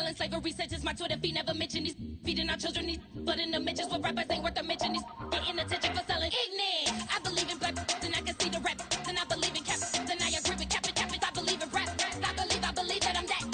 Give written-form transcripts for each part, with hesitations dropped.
in slavery, such as my Twitter feed never mention these feeding our children these, but in the mentions what rappers ain't worth a mention these getting attention for selling ignorant. I believe in black and I can see the rap, and I believe in cap, and I agree with cap. I believe in rap, I believe that I'm that.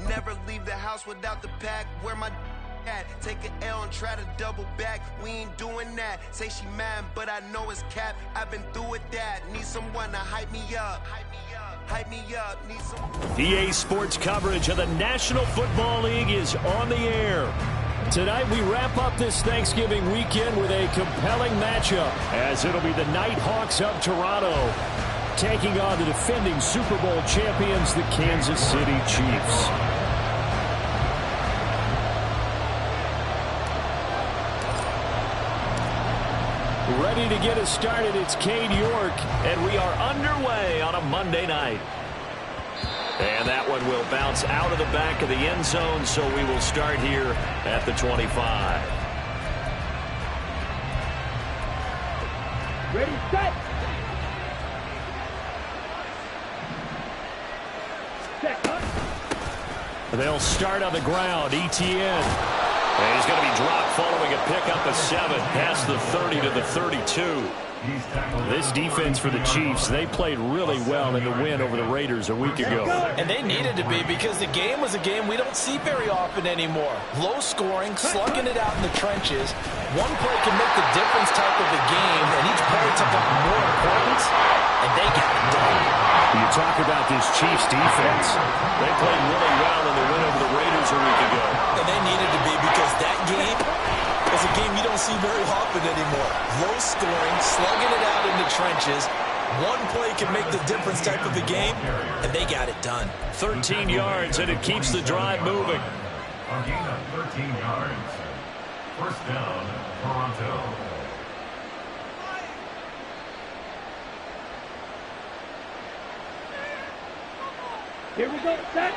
Never leave the house without the pack. Where my at? Take an L and try to double back. We ain't doing that. Say she mad, but I know it's cap. I've been through with that. Need someone to hype me up. Hype me up. Need some. EA Sports coverage of the National Football League is on the air. Tonight we wrap up this Thanksgiving weekend with a compelling matchup, as it'll be the Nighthawks of Toronto taking on the defending Super Bowl champions, the Kansas City Chiefs. Ready to get us started, it's Cade York, and we are underway on a Monday night. And that one will bounce out of the back of the end zone, so we will start here at the 25. Ready, set! They'll start on the ground. Etienne. And he's going to be dropped following a pickup of 7 past the 30 to the 32. This defense for the Chiefs, they played really well in the win over the Raiders a week ago. And they needed to be, because the game was a game we don't see very often anymore. Low scoring, slugging it out in the trenches. One play can make the difference type of a game, and each play took on more importance, and they got it done. You talk about this Chiefs defense. They played really well in the win over the Raiders a week ago. And they needed to be, because that game is a game you don't see very often anymore. Low scoring, slugging it out in the trenches. One play can make the difference type of a game, and they got it done. 13 yards, and it keeps the drive moving. A gain of 13 yards. First down, Toronto. Here we go, set!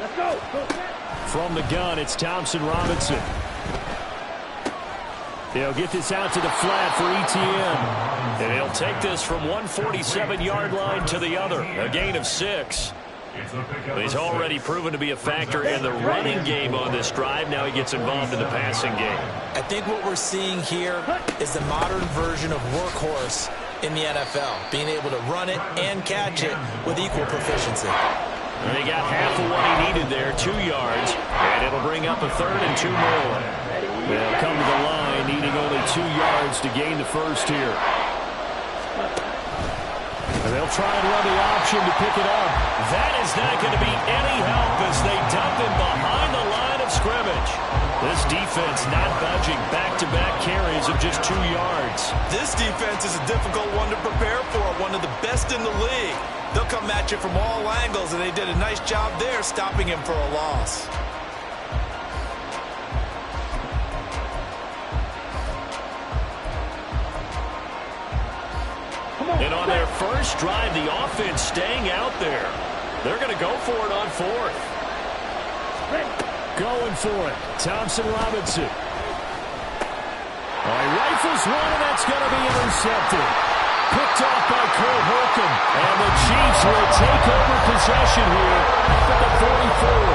Let's go! Go, set! From the gun, it's Thompson Robinson. They'll get this out to the flat for Etienne. And he'll take this from 147-yard line to the other. A gain of 6. He's already proven to be a factor in the running game on this drive. Now he gets involved in the passing game. I think what we're seeing here is the modern version of workhorse in the NFL, being able to run it and catch it with equal proficiency. And they got half of what he needed there, 2 yards, and it'll bring up a 3rd and 2 more. They'll come to the line, needing only 2 yards to gain the first here. And they'll try and run the option to pick it up. That is not going to be any help as they dump him behind the line of scrimmage. This defense not budging, back-to-back carries of just 2 yards. This defense is a difficult one to prepare for, one of the best in the league. They'll come at you from all angles, and they did a nice job there stopping him for a loss. And on their first drive, the offense staying out there. They're going to go for it on 4th. Going for it. Thompson Robinson. He rifles one, and that's going to be intercepted. Picked off by Cole Holcomb. And the Chiefs will take over possession here at the 44.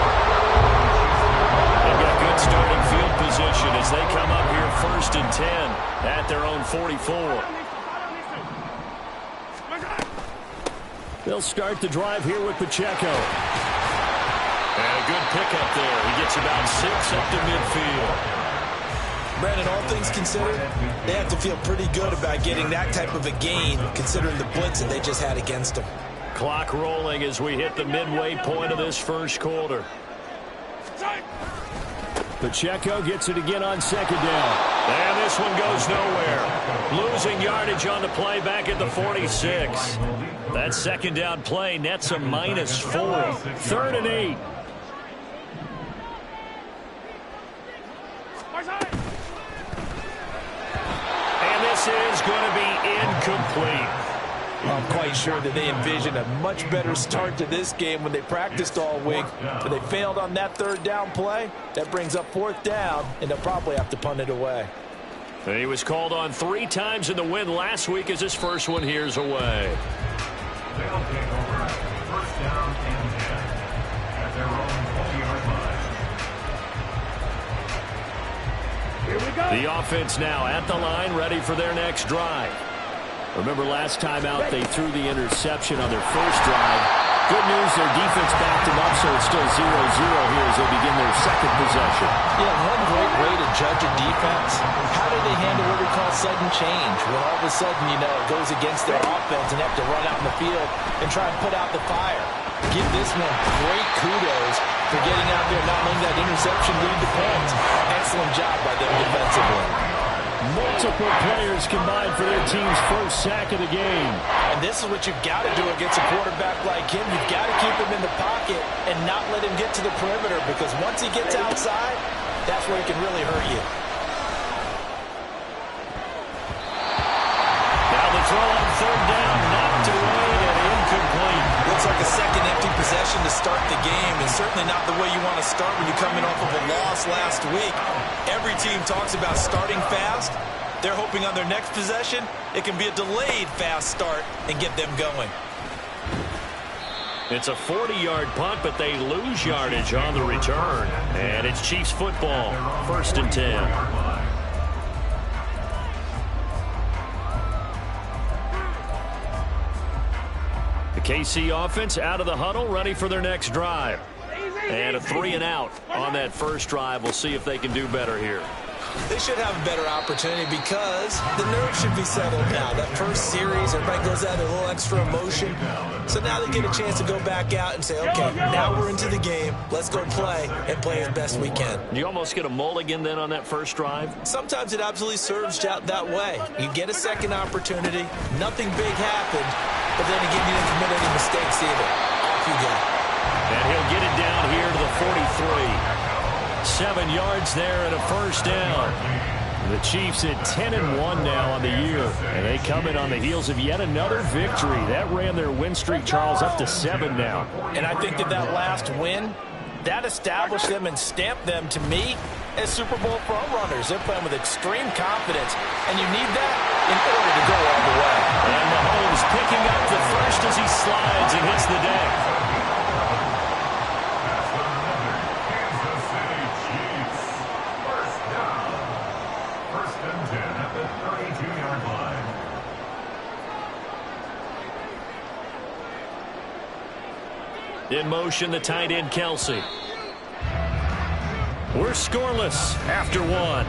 They've got good starting field position as they come up here 1st and 10 at their own 44. They'll start the drive here with Pacheco. And a good pickup there. He gets about 6 up to midfield. Brandon, all things considered, they have to feel pretty good about getting that type of a gain, considering the blitz that they just had against them. Clock rolling as we hit the midway point of this first quarter. Pacheco gets it again on 2nd down. And this one goes nowhere. Losing yardage on the play back at the 46. That second down play nets a -4. 3rd and 8. And this is going to be incomplete. I'm quite sure that they envisioned a much better start to this game when they practiced all week, but they failed on that 3rd down play. That brings up 4th down, and they'll probably have to punt it away. He was called on 3 times in the win last week as his first one here's away. They'll take over 1st down and 10 at their own 20-yard line. Here we go. The offense now at the line, ready for their next drive. Remember last time out they threw the interception on their first drive. Good news, their defense backed them up, so it's still 0-0 here as they begin their second possession. Yeah, one great way to judge a defense. How do they handle what we call sudden change? When all of a sudden, you know, it goes against their offense and they have to run out in the field and try and put out the fire. Give this one great kudos for getting out there, not letting that interception lead to points. Excellent job by them defensively. Multiple players combined for their team's first sack of the game. And this is what you've got to do against a quarterback like him. You've got to keep him in the pocket and not let him get to the perimeter, because once he gets outside, that's where he can really hurt you. Now the throw on 3rd down, knocked away and incomplete. Looks like a second empty possession to start the game, and certainly not the way you want to start when you're coming off of a loss last week. Every team talks about starting fast. They're hoping on their next possession, it can be a delayed fast start and get them going. It's a 40-yard punt, but they lose yardage on the return. And it's Chiefs football, 1st and 10. The KC offense out of the huddle, ready for their next drive. And a 3 and out on that first drive. We'll see if they can do better here. They should have a better opportunity because the nerves should be settled now. That first series, everybody goes out with a little extra emotion. So now they get a chance to go back out and say, okay, now we're into the game. Let's go play and play as best we can. You almost get a mulligan then on that first drive? Sometimes it absolutely serves out that way. You get a second opportunity. Nothing big happened, but then again, you didn't commit any mistakes either. Off you go. And he'll get it down here to the 43. 7 yards there and a first down. The Chiefs at 10-1 now on the year. And they come in on the heels of yet another victory. That ran their win streak, Charles, up to 7 now. And I think that last win, that established them and stamped them, to me, as Super Bowl front-runners. They're playing with extreme confidence, and you need that in order to go all the way. And Mahomes picking up the first as he slides and hits the deck. In motion, the tight end, Kelsey. We're scoreless after 1.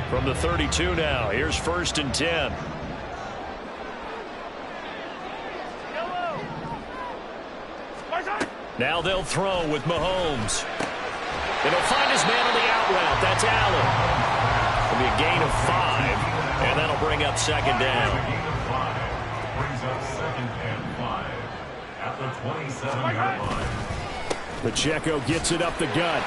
From the 32 now, here's 1st and 10. Now they'll throw with Mahomes. And he'll find his man on the out route. That's Allen. It'll be a gain of 5, and that'll bring up 2nd down. Brings up 2nd and 5 at the 27-yard line. Pacheco gets it up the gut.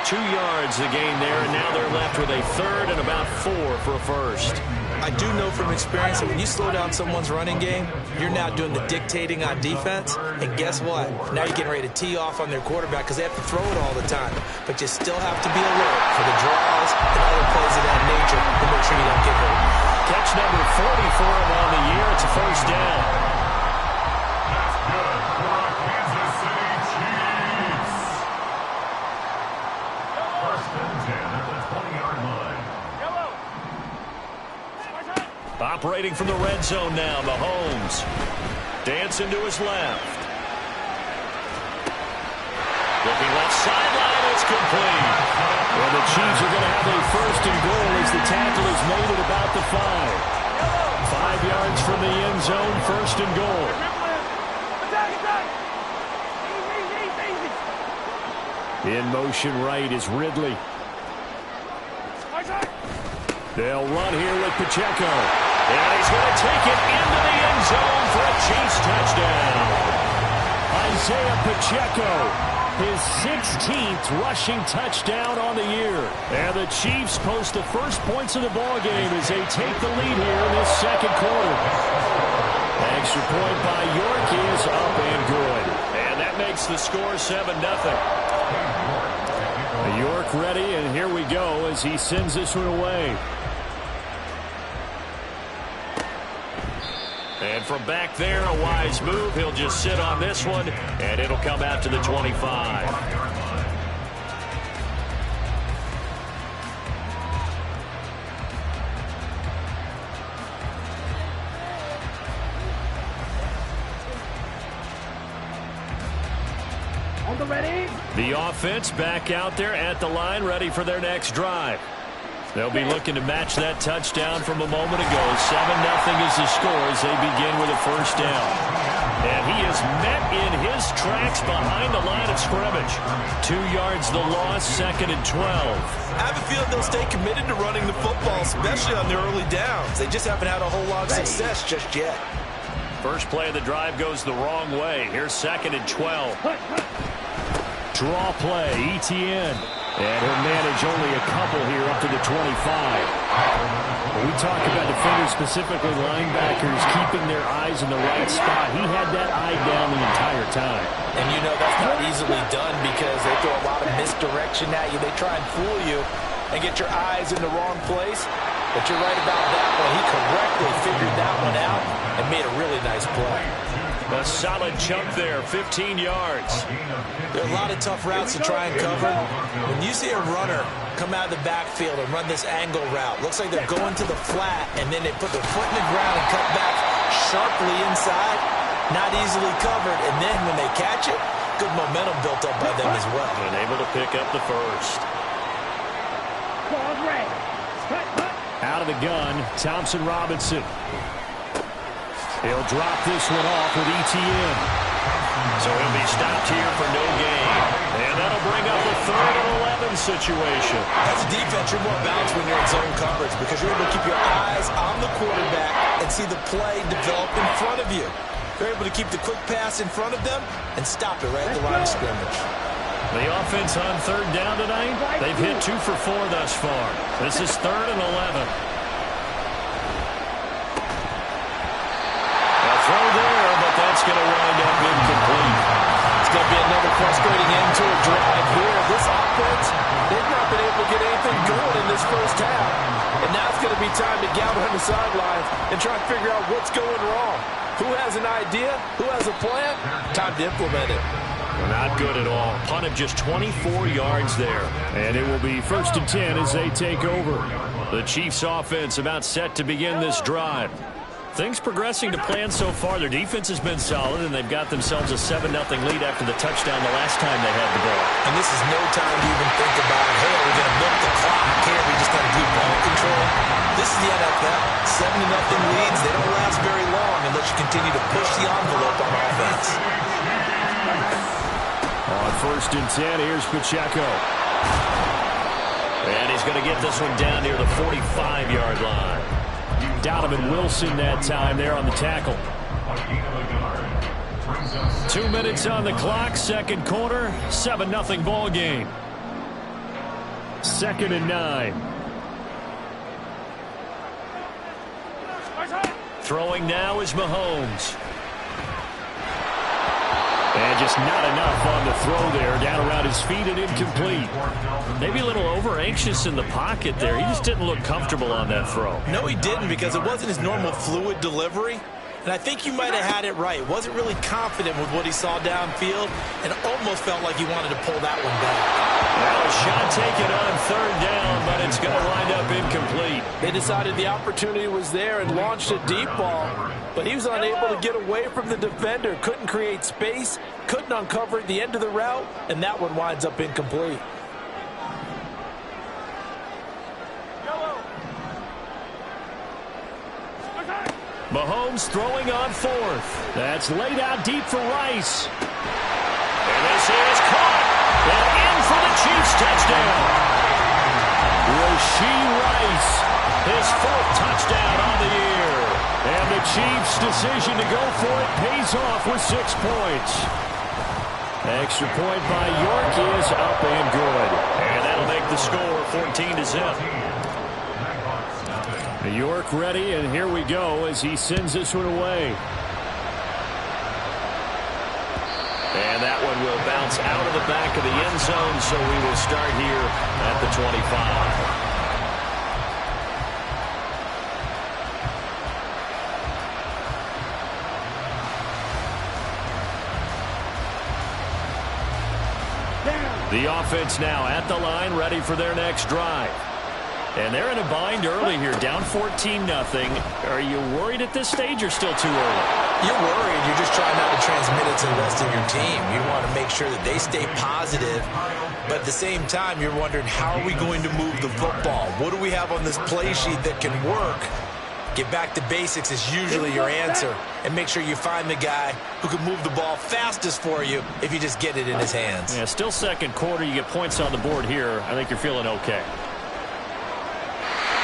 2 yards the gain there, and now they're left with a 3rd and about 4 for a first. I do know from experience that when you slow down someone's running game, you're now doing the dictating on defense. And guess what? Now you're getting ready to tee off on their quarterback because they have to throw it all the time. But you still have to be alert for the draws and other plays of that nature to make sure you don't get hurt. Catch number 40 for him on the year. It's a first down. That's good for the Kansas City Chiefs. 1st and 10 at the 20-yard line. Operating from the red zone now, Mahomes. Dancing to his left. Looking left sideline, it's complete. Well, the Chiefs are going to have a 1st and goal as the tackle is made at about the 5. 5 yards from the end zone, 1st and goal. In motion right is Ridley. They'll run here with Pacheco. And he's going to take it into the end zone for a Chiefs touchdown. Isaiah Pacheco, his 16th rushing touchdown on the year. And the Chiefs post the first points of the ballgame as they take the lead here in this second quarter. Extra point by York is up and good. And that makes the score 7-0. York ready, and here we go as he sends this one away. And from back there, a wise move. He'll just sit on this one, and it'll come out to the 25. The offense back out there at the line, ready for their next drive. They'll be looking to match that touchdown from a moment ago. 7-0 is the score as they begin with a first down. And he is met in his tracks behind the line of scrimmage. 2 yards the loss, 2nd and 12. I have a feeling they'll stay committed to running the football, especially on their early downs. They just haven't had a whole lot of success just yet. First play of the drive goes the wrong way. Here's 2nd and 12. Draw play, Etienne. And he'll manage only a couple here up to the 25. When we talk about defenders, specifically linebackers, keeping their eyes in the right spot, he had that eye down the entire time. And you know that's not easily done because they throw a lot of misdirection at you. They try and fool you and get your eyes in the wrong place. But you're right about that one. He correctly figured that one out and made a really nice play. A solid jump there, 15 yards. There are a lot of tough routes to try and cover. When you see a runner come out of the backfield and run this angle route, looks like they're going to the flat, and then they put their foot in the ground and cut back sharply inside, not easily covered, and then when they catch it, good momentum built up by them as well. And able to pick up the first. Out of the gun, Thompson Robinson. He'll drop this one off with Etienne. So he'll be stopped here for no gain. And that'll bring up a 3rd and 11 situation. As a defense, you're more balanced when you're in zone coverage because you're able to keep your eyes on the quarterback and see the play develop in front of you. You're able to keep the quick pass in front of them and stop it right at the line of scrimmage. The offense on 3rd down tonight, they've hit 2 for 4 thus far. This is 3rd and 11. Throw there, but that's going to wind up incomplete. It's going to be another frustrating end to a drive here. This offense, they've not been able to get anything going in this first half. And now it's going to be time to gather on the sidelines and try and figure out what's going wrong. Who has an idea? Who has a plan? Time to implement it. Not good at all. Punt of just 24 yards there. And it will be 1st and 10 as they take over. The Chiefs offense about set to begin this drive. Things progressing to plan so far. Their defense has been solid, and they've got themselves a 7-0 lead after the touchdown the last time they had the ball. And this is no time to even think about, hey, are we going to milk the clock here? We just got to do ball control. This is the NFL. 7-0 leads. They don't last very long unless you continue to push the envelope on offense. On 1st and 10, here's Pacheco. And he's going to get this one down near the 45-yard line. Donovan Wilson that time there on the tackle. 2 minutes on the clock, second quarter, 7-0 ball game. 2nd and 9. Throwing now is Mahomes. And just not enough on the throw there. Down around his feet and incomplete. Maybe a little over-anxious in the pocket there. He just didn't look comfortable on that throw. No, he didn't because it wasn't his normal fluid delivery. And I think you might have had it right. Wasn't really confident with what he saw downfield and almost felt like he wanted to pull that one back. Well, a shot taken on 3rd down, but it's going to wind up incomplete. They decided the opportunity was there and launched a deep ball, but he was unable to get away from the defender, couldn't create space, couldn't uncover at the end of the route, and that one winds up incomplete. Mahomes throwing on 4th. That's laid out deep for Rice. And this is caught. And in for touchdown. Rashee Rice, his 4th touchdown on the year. And the Chiefs' decision to go for it pays off with 6 points. Extra point by York is up and good. And that'll make the score 14-0. York ready, and here we go as he sends this one away. And that one will bounce out of the back of the end zone, so we will start here at the 25. The offense now at the line, ready for their next drive. And they're in a bind early here, down 14-0. Are you worried at this stage or still too early? You're worried. You're just trying not to transmit it to the rest of your team. You want to make sure that they stay positive. But at the same time, you're wondering, how are we going to move the football? What do we have on this play sheet that can work? Get back to basics is usually your answer. And make sure you find the guy who can move the ball fastest for you if you just get it in his hands. Yeah, still second quarter. You get points on the board here. I think you're feeling okay.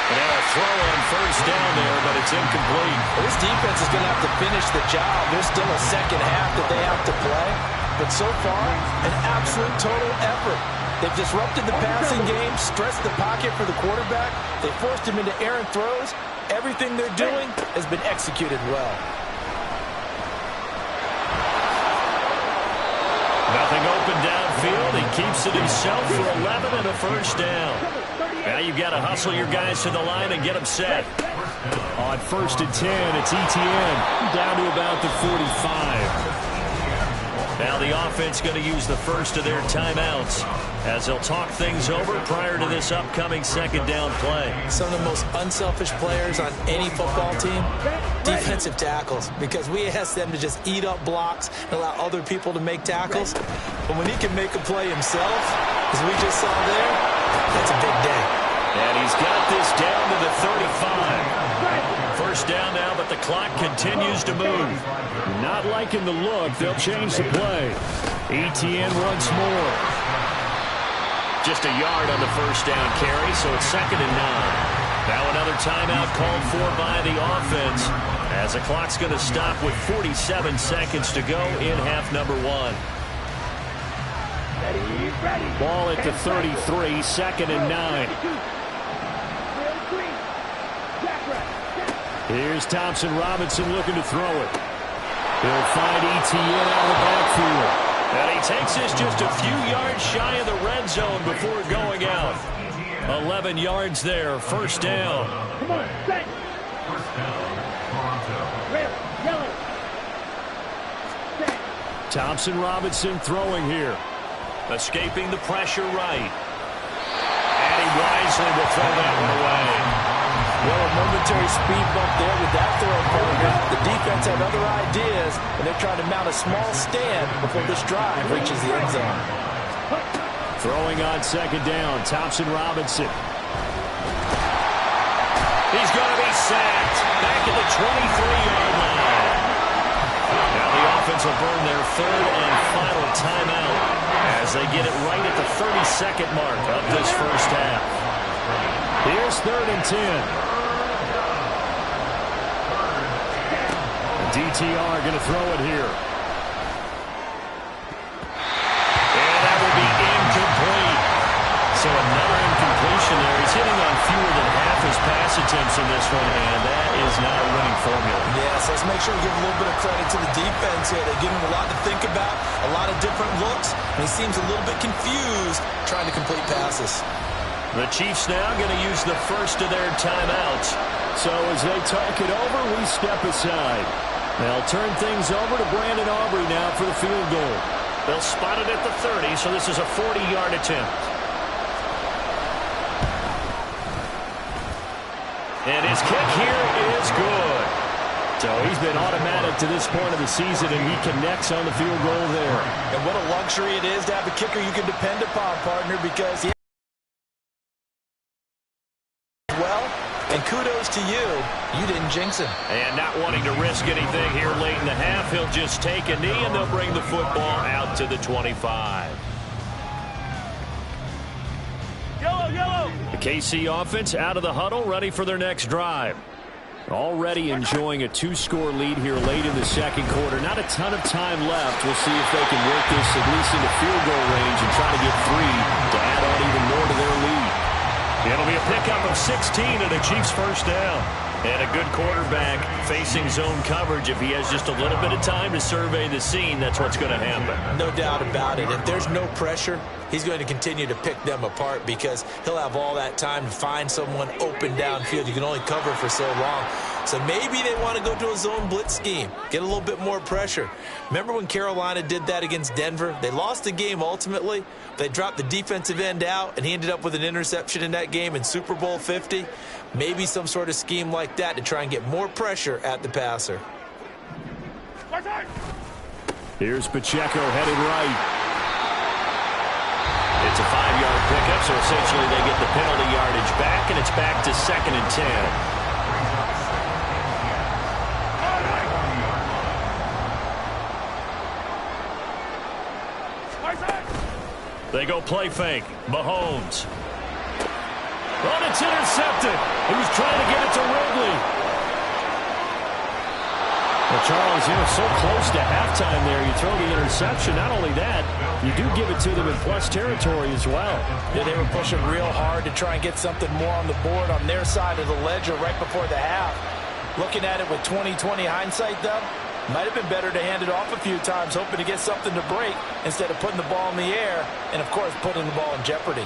And now a throw on first down there, but it's incomplete. This defense is going to have to finish the job. There's still a second half that they have to play. But so far, an absolute total effort. They've disrupted the passing game, stressed the pocket for the quarterback. They forced him into errant throws. Everything they're doing has been executed well. Nothing open downfield. He keeps it himself for 11 and a first down. Now you've got to hustle your guys to the line and get them set. On 1st and 10, it's Etienne down to about the 45. Now the offense going to use the first of their timeouts as they'll talk things over prior to this upcoming second down play. Some of the most unselfish players on any football team, defensive tackles, because we ask them to just eat up blocks and allow other people to make tackles. But when he can make a play himself, as we just saw there, that's a big day. And he's got this down to the 35. First down now, but the clock continues to move. Not liking the look. They'll change the play. Etienne once more. Just a yard on the first down carry, so it's 2nd and 9. Now another timeout called for by the offense as the clock's going to stop with 47 seconds to go in half number 1. Ball at the 33, 2nd and 9. Here's Thompson Robinson looking to throw it. He'll find Etienne out of the backfield. And he takes this just a few yards shy of the red zone before going out. 11 yards there, first down. Come on, set. First down, Toronto. Red, yellow. Set. Thompson Robinson throwing here. Escaping the pressure right. And he wisely will throw that one away. Well, a momentary speed bump there with that throw, partner. The defense had other ideas, and they're trying to mount a small stand before this drive reaches the end zone. Throwing on second down, Thompson Robinson. He's going to be sacked back at the 23-yard line. Now the offense will burn their 3rd and final timeout as they get it right at the 32nd mark of this first half. Here's 3rd and 10. DTR going to throw it here. And that will be incomplete. So another incompletion there. He's hitting on fewer than half his pass attempts in this one, and that is not a winning formula. Yes, let's make sure we give a little bit of credit to the defense here. They give him a lot to think about, a lot of different looks, and he seems a little bit confused trying to complete passes. The Chiefs now going to use the first of their timeouts. So as they talk it over, we step aside. They'll turn things over to Brandon Aubrey now for the field goal. They'll spot it at the 30, so this is a 40-yard attempt. And his kick here is good. So he's been automatic to this point of the season, and he connects on the field goal there. And what a luxury it is to have a kicker you can depend upon, partner, because he well, and kudos to you. You didn't jinx him. And not wanting to risk anything here late in the half, he'll just take a knee, and they'll bring the football out to the 25. The KC offense out of the huddle, ready for their next drive. Already enjoying a 2-score lead here late in the second quarter. Not a ton of time left. We'll see if they can work this at least into field goal range and try to get 3 to add on even more to their lead. It'll be a pickup of 16 and a Chiefs first down. And a good quarterback facing zone coverage. If he has just a little bit of time to survey the scene, that's what's going to happen. No doubt about it. If there's no pressure, he's going to continue to pick them apart because he'll have all that time to find someone open downfield. You can only cover for so long. So maybe they want to go to a zone blitz scheme, get a little bit more pressure. Remember when Carolina did that against Denver? They lost the game ultimately. They dropped the defensive end out, and he ended up with an interception in that game in Super Bowl 50. Maybe some sort of scheme like that to try and get more pressure at the passer. Here's Pacheco headed right. It's a 5-yard pickup, so essentially they get the penalty yardage back, and it's back to 2nd and 10. They go play fake. Mahomes. Oh, it's intercepted. He was trying to get it to Ridley. Well, Charles, so close to halftime there. You throw the interception. Not only that, you do give it to them in plus territory as well. Yeah, they were pushing real hard to try and get something more on the board on their side of the ledger right before the half. Looking at it with 20/20 hindsight, though, might have been better to hand it off a few times, hoping to get something to break instead of putting the ball in the air and, of course, putting the ball in jeopardy.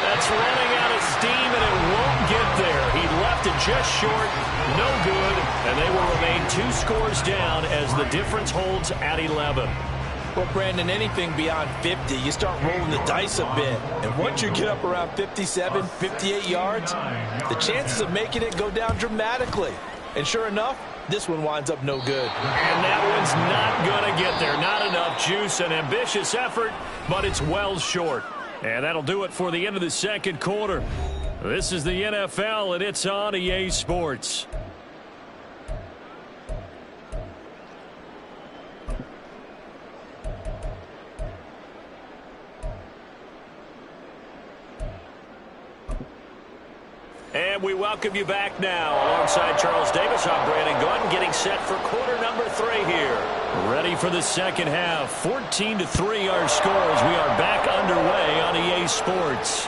That's running out of steam, and it won't get there. He left it just short, no good, and they will remain 2 scores down as the difference holds at 11. Well, Brandon, anything beyond 50, you start rolling the dice a bit. And once you get up around 57, 58 yards, the chances of making it go down dramatically. And sure enough, this one winds up no good. And that one's not going to get there. Not enough juice. An ambitious effort, but it's well short. And that'll do it for the end of the second quarter. This is the NFL, and it's on EA Sports. And we welcome you back now. Alongside Charles Davis, I'm Brandon Gaudin, getting set for quarter number 3 here. Ready for the second half. 14-3 our scores. We are back underway on EA Sports.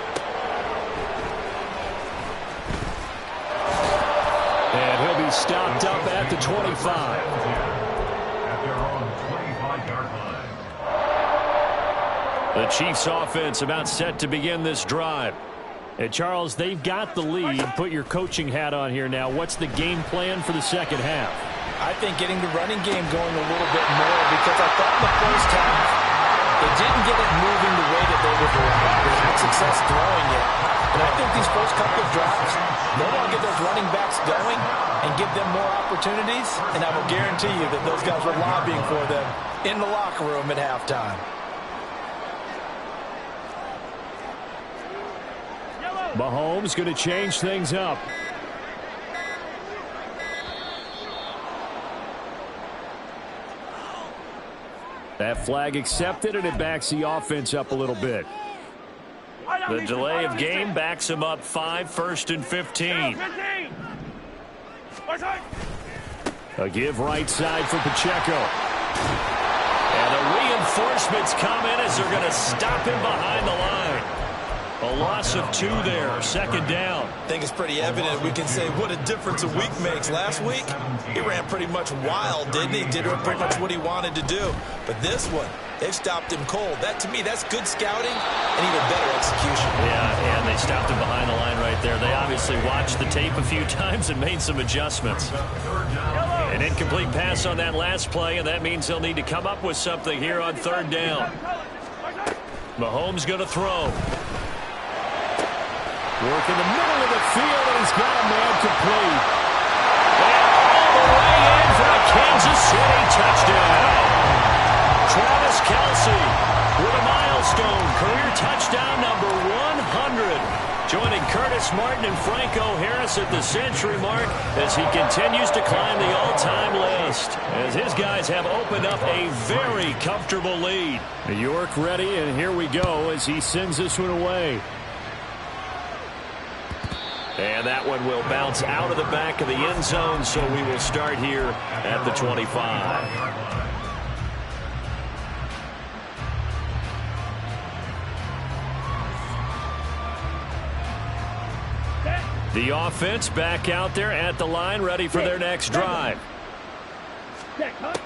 And he'll be stopped up at the 25. At their own 25-yard line. The Chiefs offense about set to begin this drive. And Charles, they've got the lead. Put your coaching hat on here now. What's the game plan for the second half? I think getting the running game going a little bit more, because I thought in the first half they didn't get it moving the way that they would like. They had success throwing it. And I think these first couple of drives, they want to get those running backs going and give them more opportunities. And I will guarantee you that those guys were lobbying for them in the locker room at halftime. Mahomes going to change things up. That flag accepted, and it backs the offense up a little bit. The delay of game backs him up 5, 1st and 15. A give right side for Pacheco. And the reinforcements come in as they're going to stop him behind the line. A loss of 2 there, 2nd down. I think it's pretty evident. We can say what a difference a week makes. Last week, he ran pretty much wild, didn't he? Did pretty much what he wanted to do. But this one, they've stopped him cold. That, to me, that's good scouting and even better execution. Yeah, and they stopped him behind the line right there. They obviously watched the tape a few times and made some adjustments. An incomplete pass on that last play, and that means they'll need to come up with something here on 3rd down. Mahomes going to throw. Work in the middle of the field, and he's got a man complete. And all the way in for a Kansas City touchdown. Travis Kelce with a milestone career touchdown number 100. joining Curtis Martin and Franco Harris at the century mark as he continues to climb the all-time list, as his guys have opened up a very comfortable lead. York ready, and here we go as he sends this one away. And that one will bounce out of the back of the end zone, so we will start here at the 25. The offense back out there at the line, ready for their next drive.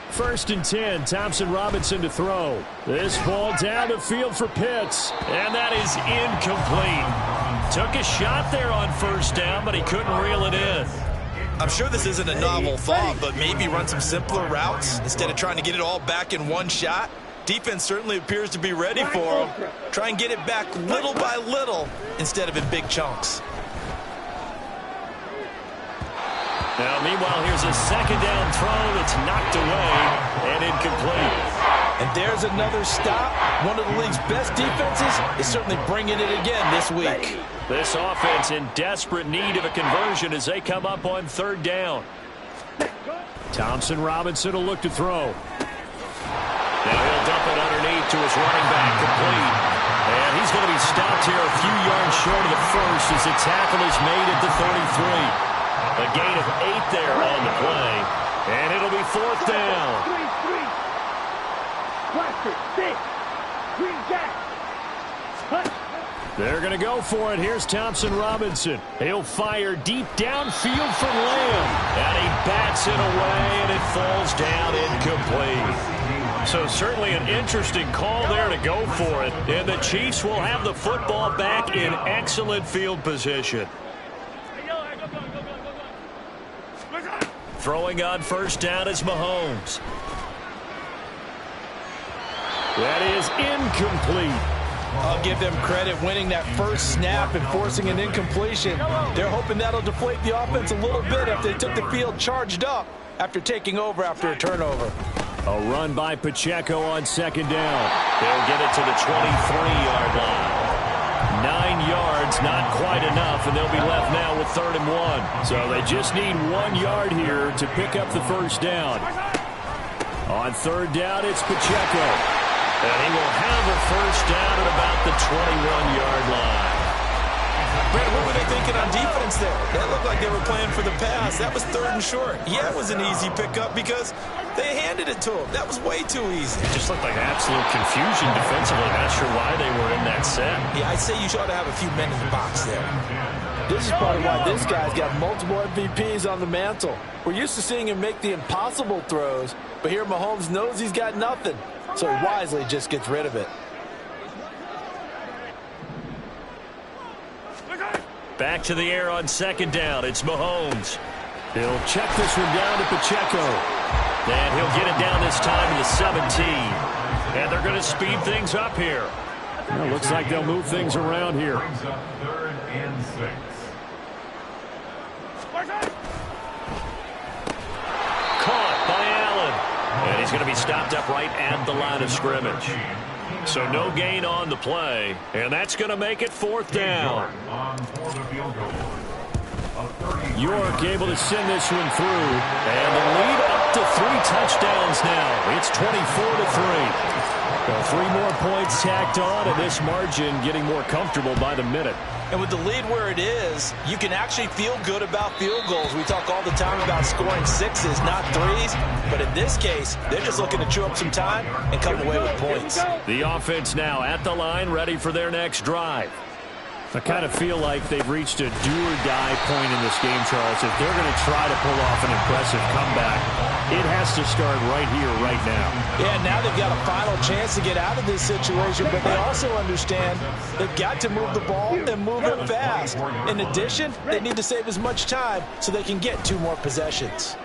First and 10, Thompson Robinson to throw. This ball down the field for Pitts, and that is incomplete. Took a shot there on first down, but he couldn't reel it in. I'm sure this isn't a novel thought, but maybe run some simpler routes instead of trying to get it all back in one shot. Defense certainly appears to be ready for him. Try and get it back little by little instead of in big chunks. Now, meanwhile, here's a second down throw that's knocked away and incomplete. And there's another stop. One of the league's best defenses is certainly bringing it again this week. This offense in desperate need of a conversion as they come up on third down. Thompson Robinson will look to throw. Now he'll dump it underneath to his running back, complete. And he's going to be stopped here a few yards short of the first as the tackle is made at the 33. A gain of 8 there on the play. And it'll be fourth down. 3-3. Cluster, 6. Green Jack. They're going to go for it. Here's Thompson Robinson. He'll fire deep downfield for Lamb. And he bats it away, and it falls down incomplete. So certainly an interesting call there to go for it. And the Chiefs will have the football back in excellent field position. Throwing on first down is Mahomes. That is incomplete. I'll give them credit winning that first snap and forcing an incompletion. They're hoping that'll deflate the offense a little bit after they took the field charged up after taking over after a turnover. A run by Pacheco on second down. They'll get it to the 23-yard line. 9 yards, not quite enough, and they'll be left now with 3rd and 1. So they just need 1 yard here to pick up the first down. On third down, it's Pacheco. And he will have a first down at about the 21-yard line. Brad, what were they thinking on defense there? That looked like they were playing for the pass. That was 3rd and short. Yeah, it was an easy pickup because they handed it to him. That was way too easy. It just looked like absolute confusion defensively. Not sure why they were in that set. Yeah, I'd say you ought to have a few men in the box there. This is part of why this guy's got multiple MVPs on the mantle. We're used to seeing him make the impossible throws, but here Mahomes knows he's got nothing, so he wisely just gets rid of it. Back to the air on second down. It's Mahomes. He'll check this one down to Pacheco. And he'll get it down this time to the 17. And they're going to speed things up here. Well, looks like they'll move things around here. Brings up 3rd and 6. Caught by Allen. And he's going to be stopped up right at the line of scrimmage. So no gain on the play, and that's going to make it 4th down. York able to send this one through, and the lead up to 3 touchdowns now. It's 24-3. Well, 3 more points tacked on, and this margin getting more comfortable by the minute. And with the lead where it is, you can actually feel good about field goals. We talk all the time about scoring 6s, not 3s. But in this case, they're just looking to chew up some time and come away with points. The offense now at the line, ready for their next drive. I kind of feel like they've reached a do-or-die point in this game, Charles. If they're going to try to pull off an impressive comeback, it has to start right here, right now. Yeah, now they've got a final chance to get out of this situation, but they also understand they've got to move the ball and move it fast. In addition, they need to save as much time so they can get 2 more possessions.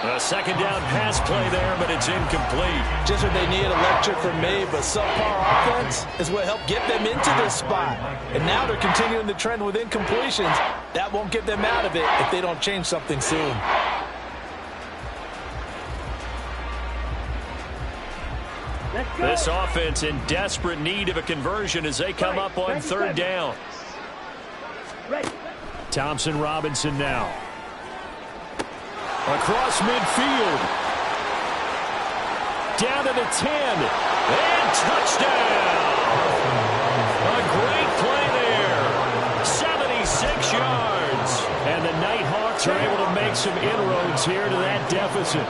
A second down pass play there, but it's incomplete. Just what they need, electric from me, but subpar offense is what helped get them into this spot. And now they're continuing the trend with incompletions. That won't get them out of it if they don't change something soon. This offense in desperate need of a conversion as they come up on third down. Thompson Robinson now. Across midfield. Down to the 10. And touchdown. A great play there. 76 yards. And the Nighthawks are able to make some inroads here to that deficit.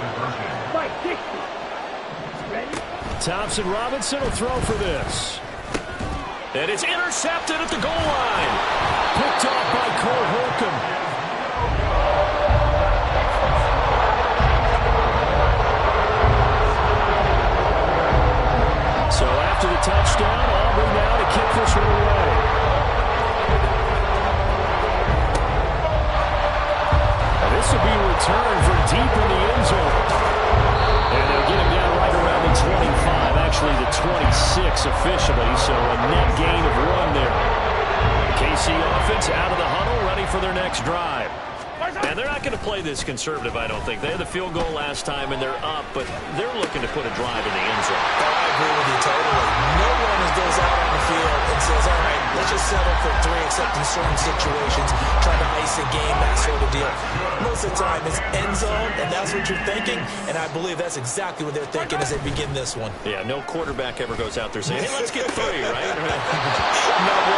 Thompson Robinson will throw for this. And it's intercepted at the goal line. Picked off by Cole Holcomb. So after the touchdown, Auburn now to kick this one away. And this will be returned from deep in the end zone. And they'll get him down right around the 25, actually the 26 officially, so a net gain of 1 there. KC offense out of the huddle, ready for their next drive. And they're not going to play this conservative, I don't think. They had the field goal last time, and they're up, but they're looking to put a drive in the end zone. Oh, I agree with you totally. No one goes out on the field and says, all right, let's just settle for 3, except in certain situations, trying to ice a game, that sort of deal. Most of the time, it's end zone, and that's what you're thinking, and I believe that's exactly what they're thinking as they begin this one. Yeah, no quarterback ever goes out there saying, hey, let's get 3, right? Not one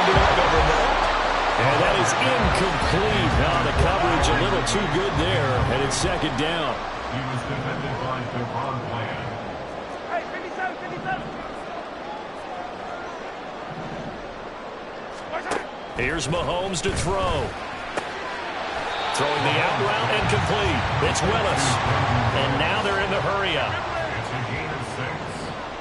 to remember that. And that is incomplete. Now the coverage a little too good there, and it's second down. He was defended by Devon Bland. Hey, 57. Here's Mahomes to throw. Throwing the out route and complete. It's Willis. And now they're in the hurry up. It's a gain of 6.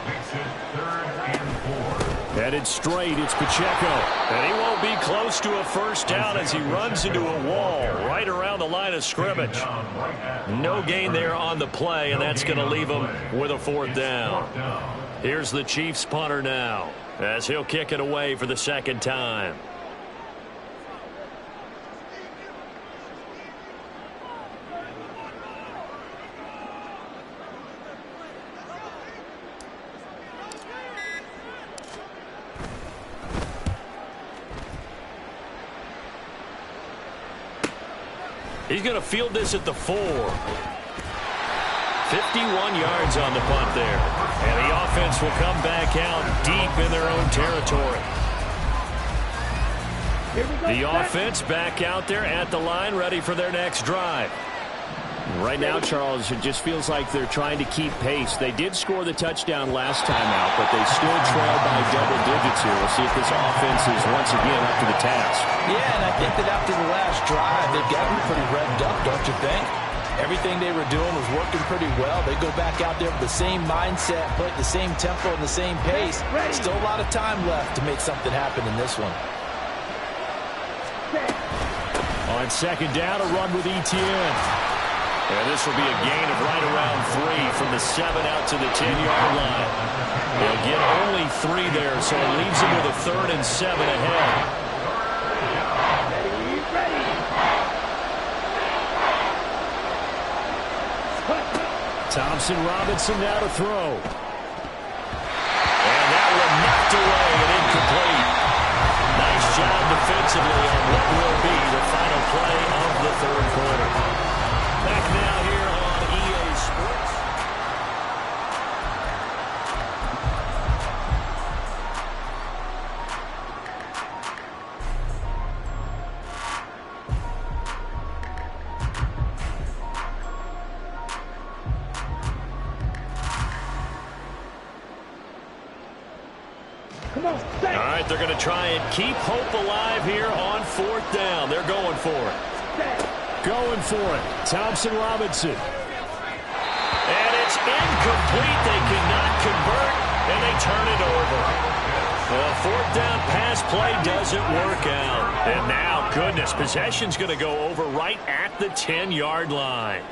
Makes it 3rd and 4. Headed straight, it's Pacheco. And he won't be close to a first down as he runs into a wall right around the line of scrimmage. No gain there on the play, and that's going to leave him with a 4th down. Here's the Chiefs punter now as he'll kick it away for the 2nd time. He's going to field this at the 4. 51 yards on the punt there. And the offense will come back out deep in their own territory. The offense back out there at the line, ready for their next drive. Right now, Charles, it just feels like they're trying to keep pace. They did score the touchdown last time out, but they still trail by double digits here. We'll see if this offense is once again up to the task. Yeah, and I think that after the last drive, they've gotten pretty revved up, don't you think? Everything they were doing was working pretty well. They go back out there with the same mindset, play the same tempo and the same pace. Still a lot of time left to make something happen in this one. On second down, a run with Etienne. And this will be a gain of right around 3 from the 7 out to the 10-yard line. They'll get only 3 there, so it leaves them with a 3rd and 7 ahead. Thompson Robinson now to throw. And that one knocked away and incomplete. Nice job defensively on what will be the final play of the 3rd quarter. Back now here on EA Sports. All right, they're going to try and keep hope alive here on 4th down. They're going for it. Going for it. Thompson Robinson. And it's incomplete. They cannot convert, and they turn it over. The 4th down pass play doesn't work out. And now, goodness, possession's going to go over right at the 10-yard line.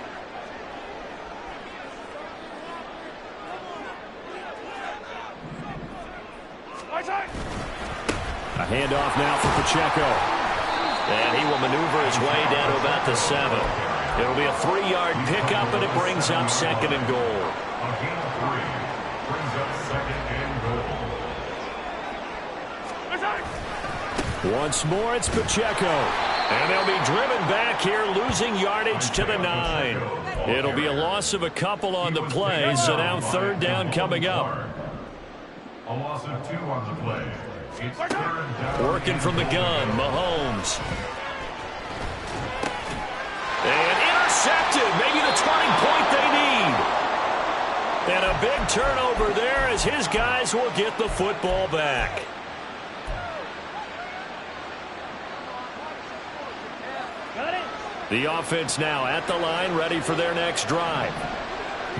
A handoff now for Pacheco. And he will maneuver his way down to about the 7. It'll be a 3-yard pickup, and it brings up 2nd and goal. A gain of 3. Brings up second and goal. Once more, it's Pacheco. And they'll be driven back here, losing yardage to the 9. It'll be a loss of a couple on the play, so now third down coming up. A loss of 2 on the play. It's third down. Working from the gun, Mahomes. And intercepted, maybe the turning point they need. And a big turnover there as his guys will get the football back. The offense now at the line, ready for their next drive.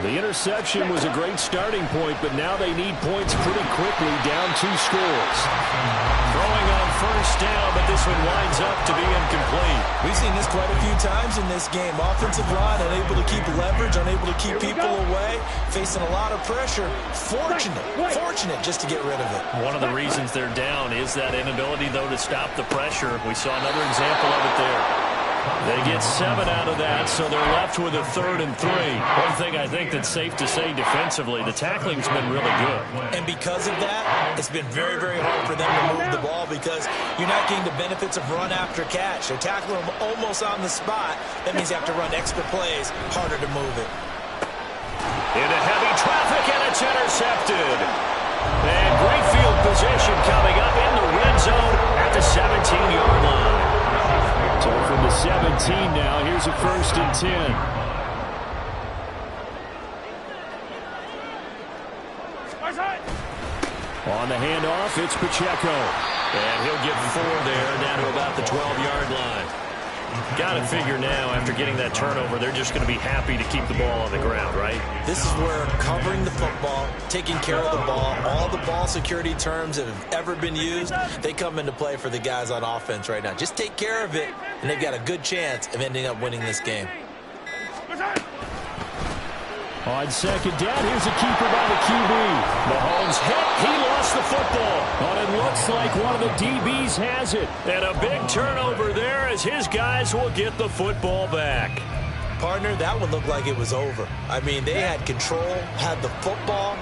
The interception was a great starting point, but now they need points pretty quickly, down 2 scores. Throwing on first down, but this one winds up to be incomplete. We've seen this quite a few times in this game. Offensive line unable to keep leverage, unable to keep people away, facing a lot of pressure. Fortunate just to get rid of it. One of the reasons they're down is that inability, though, to stop the pressure. We saw another example of it there. They get 7 out of that, so they're left with a 3rd and 3. One thing I think that's safe to say defensively, the tackling's been really good. And because of that, it's been very, very hard for them to move the ball because you're not getting the benefits of run after catch. They're tackling them almost on the spot. That means you have to run extra plays, harder to move it. Into heavy traffic, and it's intercepted. And great field position coming up in the red zone at the 17-yard line. So from the 17 now, here's a 1st and 10. On the handoff, it's Pacheco. And he'll get 4 there, down to about the 12-yard line. Got to figure now, after getting that turnover, they're just going to be happy to keep the ball on the ground, right? This is where covering the football, taking care of the ball, all the ball security terms that have ever been used, they come into play for the guys on offense right now. Just take care of it, and they've got a good chance of ending up winning this game. On second down, here's a keeper by the QB. Mahomes hit. He lost the football. But it looks like one of the DBs has it. And a big turnover there as his guys will get the football back. Partner, that one looked like it was over. I mean, they had control, had the football,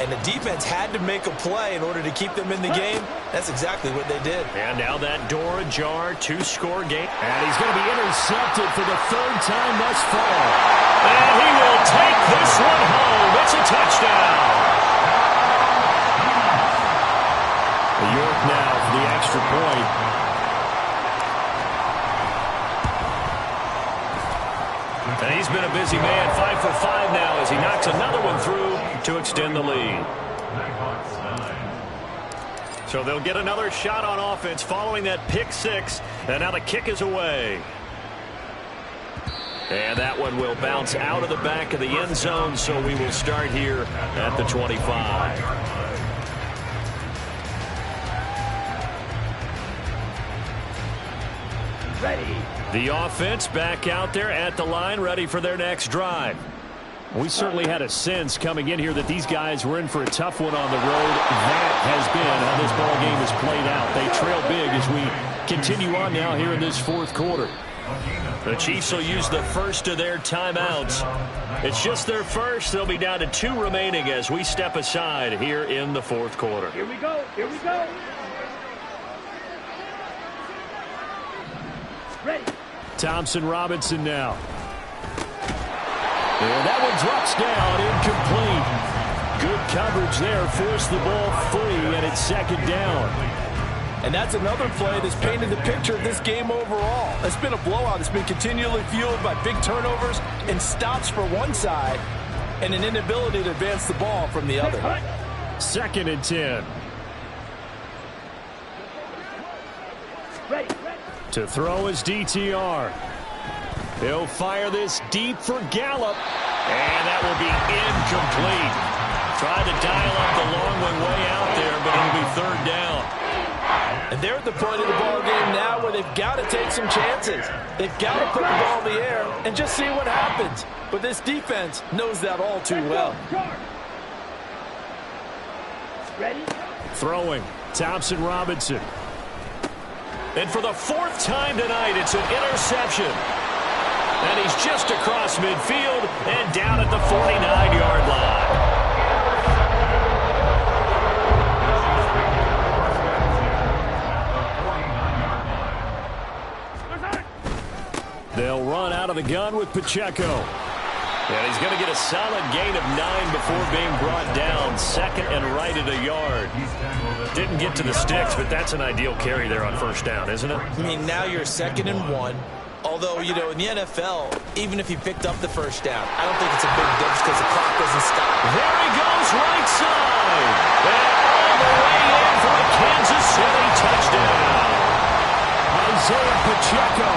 and the defense had to make a play in order to keep them in the game. That's exactly what they did. And now that door ajar, 2-score game. And he's going to be intercepted for the 3rd time thus far. And he will take this one home. It's a touchdown. York now for the extra point. And he's been a busy man, 5 for 5 now as he knocks another one through to extend the lead. So they'll get another shot on offense following that pick 6, and now the kick is away. And that one will bounce out of the back of the end zone, so we will start here at the 25. Ready. The offense back out there at the line, ready for their next drive. We certainly had a sense coming in here that these guys were in for a tough one on the road. That has been how this ball game has played out. They trail big as we continue on now here in this 4th quarter. The Chiefs will use the first of their timeouts. It's just their first. They'll be down to 2 remaining as we step aside here in the 4th quarter. Here we go. Here we go. Ready. Thompson Robinson now. And that one drops down, incomplete. Good coverage there, forced the ball free, and it's 2nd down. And that's another play that's painted the picture of this game overall. It's been a blowout. It's been continually fueled by big turnovers and stops for one side and an inability to advance the ball from the other. 2nd and 10. Ready. To throw is DTR. He'll fire this deep for Gallup. And that will be incomplete. Tried to dial up the long one way out there, but it'll be 3rd down. And they're at the point of the ball game now where they've got to take some chances. They've got to put the ball in the air and just see what happens. But this defense knows that all too well. Ready. Throwing, Thompson Robinson. And for the 4th time tonight, it's an interception. And he's just across midfield and down at the 49-yard line. they'll run out of the gun with Pacheco. And he's going to get a solid gain of 9 before being brought down. Second and right at a yard. Didn't get to the sticks, but that's an ideal carry there on first down, isn't it? I mean, now you're 2nd and 1. Although, you know, in the NFL, even if he picked up the first down, I don't think it's a big difference because the clock doesn't stop. There he goes, right side. And all the way in for a Kansas City touchdown. Isaiah Pacheco.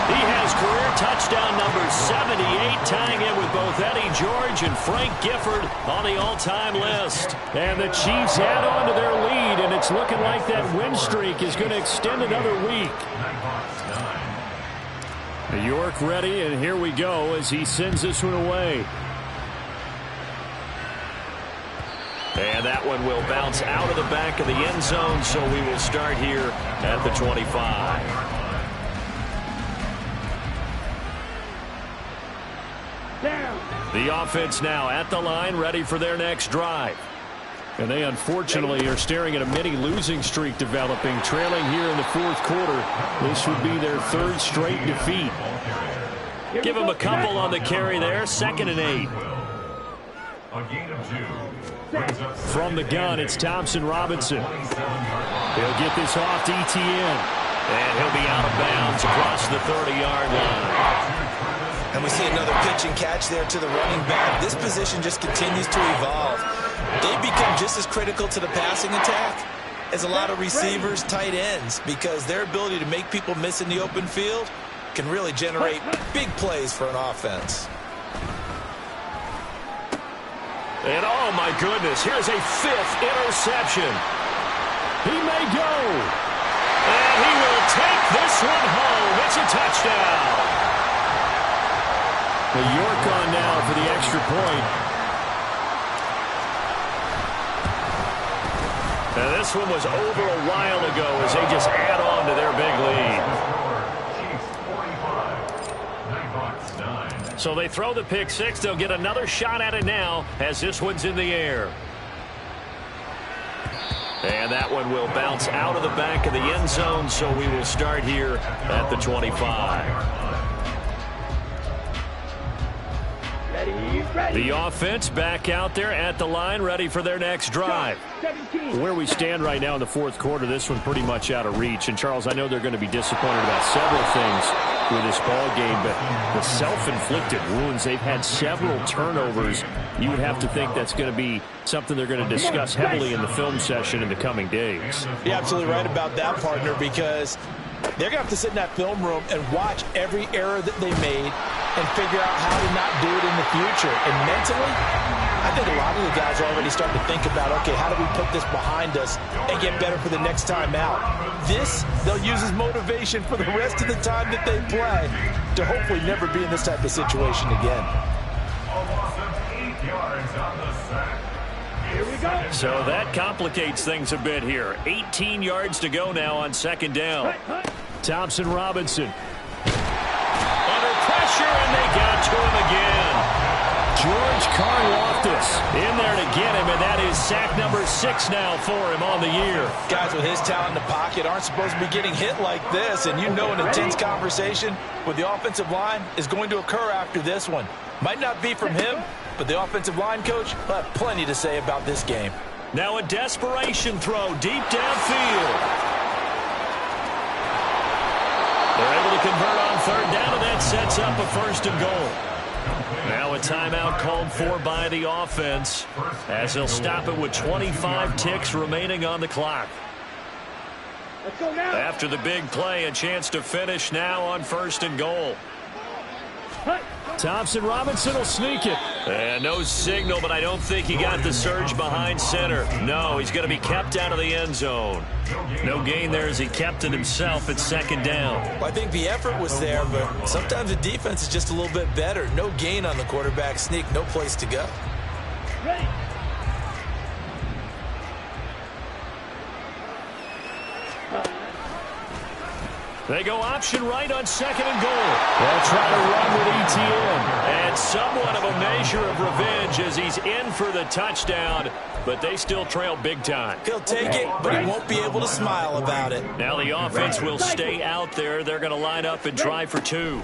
He has career touchdown number 78, tying in with both Eddie George and Frank Gifford on the all-time list. And the Chiefs add on to their lead, and it's looking like that win streak is going to extend another week. York ready, and here we go as he sends this one away. And that one will bounce out of the back of the end zone, so we will start here at the 25. The offense now at the line, ready for their next drive. And they unfortunately are staring at a mini losing streak developing, trailing here in the fourth quarter. This would be their 3rd straight defeat. Give them a couple on the carry there, 2nd and 8. From the gun, it's Thompson Robinson. He'll get this off to Etienne. And he'll be out of bounds across the 30-yard line. And we see another pitch and catch there to the running back. This position just continues to evolve. They become just as critical to the passing attack as a lot of receivers, tight ends, because their ability to make people miss in the open field can really generate big plays for an offense. And oh my goodness, here's a 5th interception. He may go. And he will take this one home. It's a touchdown. The York on now for the extra point. Now this one was over a while ago as they just add on to their big lead. So they throw the pick 6. They'll get another shot at it now as this one's in the air. And that one will bounce out of the back of the end zone, so we will start here at the 25. The offense back out there at the line, ready for their next drive. Where we stand right now in the fourth quarter, this one pretty much out of reach. And, Charles, I know they're going to be disappointed about several things with this ball game, but the self-inflicted wounds, they've had several turnovers. You would have to think that's going to be something they're going to discuss heavily in the film session in the coming days. You're absolutely right about that, partner, because they're going to have to sit in that film room and watch every error that they made and figure out how to not do it in the future. And mentally, I think a lot of the guys are already starting to think about, okay, how do we put this behind us and get better for the next time out? This, they'll use as motivation for the rest of the time that they play to hopefully never be in this type of situation again. Here we go. So that complicates things a bit here. 18 yards to go now on 2nd down. Thompson Robinson. Under pressure, and they got to him again. George Karlaftis in there to get him, and that is sack number 6 now for him on the year. Guys with his talent in the pocket aren't supposed to be getting hit like this, and you know an intense conversation with the offensive line is going to occur after this one. Might not be from him, but the offensive line coach will have plenty to say about this game. Now a desperation throw deep downfield. They're able to convert on 3rd down, and that sets up a 1st and goal. Now a timeout called for by the offense as they'll stop it with 25 ticks remaining on the clock. Let's go now. After the big play, a chance to finish now on 1st and goal. Thompson Robinson will sneak it. And no signal, but I don't think he got the surge behind center. No, he's going to be kept out of the end zone. No gain there as he kept it himself at 2nd down. Well, I think the effort was there, but sometimes the defense is just a little bit better. No gain on the quarterback sneak, no place to go. Ready. They go option right on 2nd and goal. They'll try to run with Etienne. And somewhat of a measure of revenge as he's in for the touchdown, but they still trail big time. He'll take it, but he won't be able to smile about it. Now the offense will stay out there. They're going to line up and try for 2.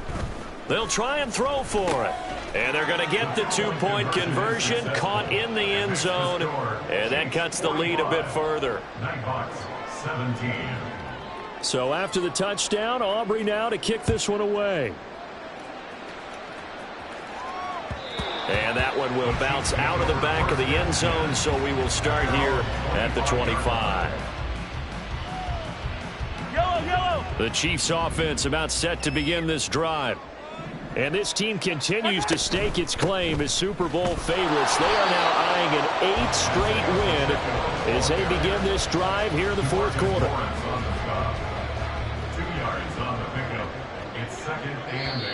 They'll try and throw for it. And they're going to get the 2-point conversion, caught in the end zone, and that cuts the lead a bit further. Nighthawks 17. So after the touchdown, Aubrey now to kick this one away. And that one will bounce out of the back of the end zone, so we will start here at the 25. The Chiefs offense about set to begin this drive. And this team continues to stake its claim as Super Bowl favorites. They are now eyeing an 8th straight win as they begin this drive here in the fourth quarter. 2 yards on the pickup. It's 2nd and 8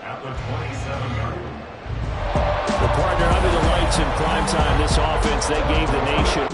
at the 27-yard. The partner under the lights in primetime, this offense, they gave the nation